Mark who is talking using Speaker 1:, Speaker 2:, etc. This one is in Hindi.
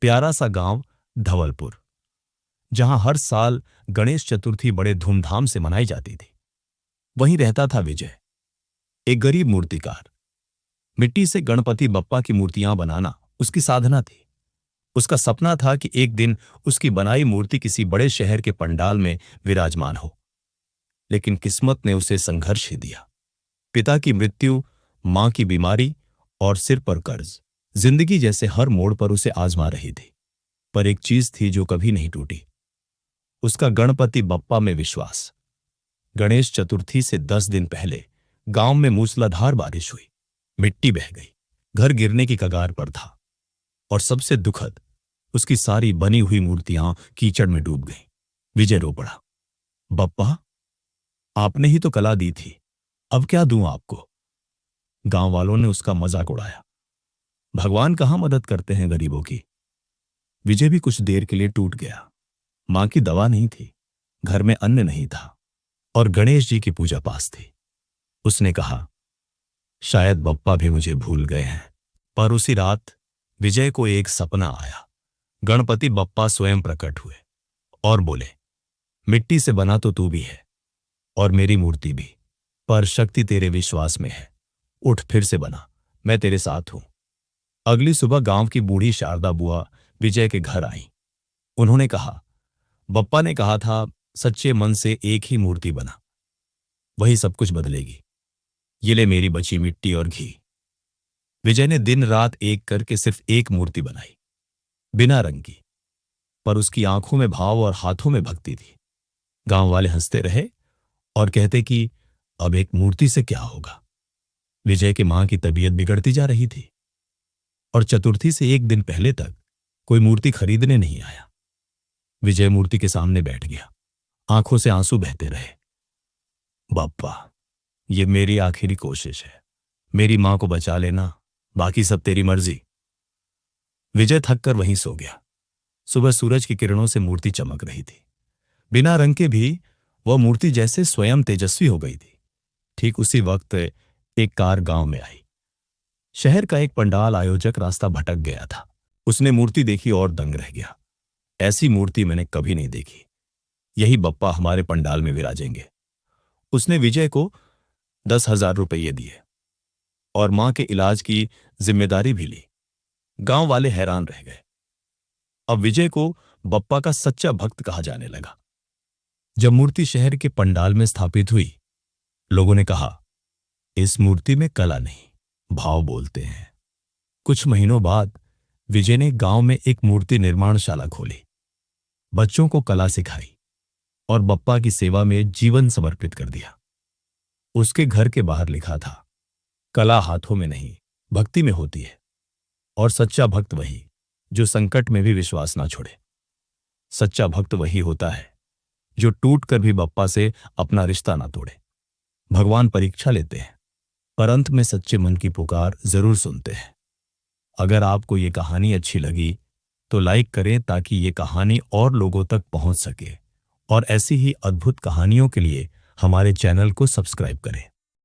Speaker 1: प्यारा सा गांव धवलपुर, जहां हर साल गणेश चतुर्थी बड़े धूमधाम से मनाई जाती थी। वहीं रहता था विजय, एक गरीब मूर्तिकार। मिट्टी से गणपति बप्पा की मूर्तियां बनाना उसकी साधना थी। उसका सपना था कि एक दिन उसकी बनाई मूर्ति किसी बड़े शहर के पंडाल में विराजमान हो। लेकिन किस्मत ने उसे संघर्ष ही दिया। पिता की मृत्यु, मां की बीमारी और सिर पर कर्ज जिंदगी जैसे हर मोड़ पर उसे आजमा रही थी। पर एक चीज थी जो कभी नहीं टूटी, उसका गणपति बप्पा में विश्वास। गणेश चतुर्थी से 10 दिन पहले गांव में मूसलाधार बारिश हुई। मिट्टी बह गई, घर गिरने की कगार पर था। और सबसे दुखद, उसकी सारी बनी हुई मूर्तियां कीचड़ में डूब गईं। विजय रो पड़ा, बप्पा, आपने ही तो कला दी थी, अब क्या दूं आपको। गांव वालों ने उसका मजाक उड़ाया, भगवान कहां मदद करते हैं गरीबों की। विजय भी कुछ देर के लिए टूट गया। मां की दवा नहीं थी, घर में अन्न नहीं था, और गणेश जी की पूजा पास थी। उसने कहा, शायद बप्पा भी मुझे भूल गए हैं। पर उसी रात विजय को एक सपना आया। गणपति बप्पा स्वयं प्रकट हुए और बोले, मिट्टी से बना तो तू भी है और मेरी मूर्ति भी, पर शक्ति तेरे विश्वास में है। उठ, फिर से बना, मैं तेरे साथ हूं। अगली सुबह गांव की बूढ़ी शारदा बुआ विजय के घर आई। उन्होंने कहा, बप्पा ने कहा था, सच्चे मन से एक ही मूर्ति बना, वही सब कुछ बदलेगी। ये ले मेरी बची मिट्टी और घी। विजय ने दिन रात एक करके सिर्फ एक मूर्ति बनाई, बिना रंग की, पर उसकी आंखों में भाव और हाथों में भक्ति थी। गांव वाले हंसते रहे और कहते कि अब एक मूर्ति से क्या होगा। विजय की मां की तबीयत बिगड़ती जा रही थी और चतुर्थी से एक दिन पहले तक कोई मूर्ति खरीदने नहीं आया। विजय मूर्ति के सामने बैठ गया, आंखों से आंसू बहते रहे। बप्पा, ये मेरी आखिरी कोशिश है, मेरी मां को बचा लेना, बाकी सब तेरी मर्जी। विजय थक कर वहीं सो गया। सुबह सूरज की किरणों से मूर्ति चमक रही थी। बिना रंग के भी वह मूर्ति जैसे स्वयं तेजस्वी हो गई थी। ठीक उसी वक्त एक कार गांव में आई। शहर का एक पंडाल आयोजक रास्ता भटक गया था। उसने मूर्ति देखी और दंग रह गया। ऐसी मूर्ति मैंने कभी नहीं देखी, यही बप्पा हमारे पंडाल में विराजेंगे। उसने विजय को 10,000 रुपये दिए और मां के इलाज की जिम्मेदारी भी ली। गांव वाले हैरान रह गए। अब विजय को बप्पा का सच्चा भक्त कहा जाने लगा। जब मूर्ति शहर के पंडाल में स्थापित हुई, लोगों ने कहा, इस मूर्ति में कला नहीं, भाव बोलते हैं। कुछ महीनों बाद विजय ने गांव में एक मूर्ति निर्माणशाला खोली, बच्चों को कला सिखाई और बप्पा की सेवा में जीवन समर्पित कर दिया। उसके घर के बाहर लिखा था, कला हाथों में नहीं, भक्ति में होती है, और सच्चा भक्त वही जो संकट में भी विश्वास ना छोड़े। सच्चा भक्त वही होता है जो टूट कर भी बप्पा से अपना रिश्ता ना तोड़े। भगवान परीक्षा लेते हैं, पर अंत में सच्चे मन की पुकार जरूर सुनते हैं। अगर आपको ये कहानी अच्छी लगी तो लाइक करें ताकि ये कहानी और लोगों तक पहुंच सके, और ऐसी ही अद्भुत कहानियों के लिए हमारे चैनल को सब्सक्राइब करें।